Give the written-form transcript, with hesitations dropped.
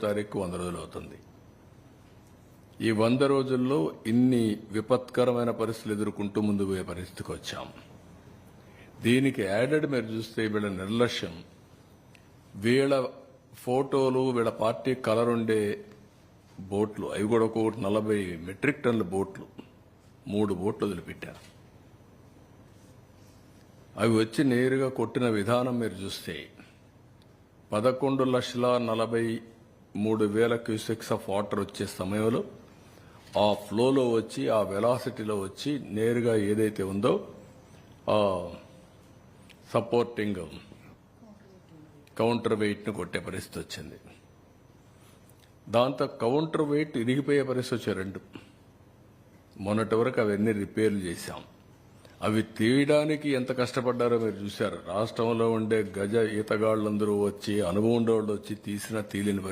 తారీఖు 100 రోజులు అవుతుంది. ఈ 100 రోజుల్లో ఇన్ని విపత్కరమైన పరిస్థితులు ఎదుర్కొంటూ ముందుకు పోయే పరిస్థితికి వచ్చాం. దీనికి యాడెడ్ మీరు చూస్తే వీళ్ళ నిర్లక్ష్యం, వీళ్ళ ఫోటోలు, వీళ్ళ పార్టీ కలర్ ఉండే బోట్లు, అవి కూడా ఒక్కొక్కటి 40 మెట్రిక్ టన్నుల బోట్లు, 3 బోట్లు వదిలిపెట్టారు. అవి వచ్చి నేరుగా కొట్టిన విధానం మీరు చూస్తే 11,43,000 క్యూసెక్స్ ఆఫ్ వాటర్ వచ్చే సమయంలో ఆ ఫ్లోలో వచ్చి, ఆ వెలాసిటీలో వచ్చి నేరుగా ఏదైతే ఉందో ఆ సపోర్టింగ్ కౌంటర్ వెయిట్ను కొట్టే పరిస్థితి వచ్చింది. దాంతో కౌంటర్ వెయిట్ ఇరిగిపోయే పరిస్థితి వచ్చాయి 2. మొన్నటి వరకు అవన్నీ రిపేర్లు చేశాం. అవి తీయడానికి ఎంత కష్టపడ్డారో మీరు చూశారు. రాష్ట్రంలో ఉండే గజ ఈతగాళ్లందరూ వచ్చి, అనుభవం ఉండేవాళ్ళు వచ్చి తీసిన తీయలేని పరిస్థితి.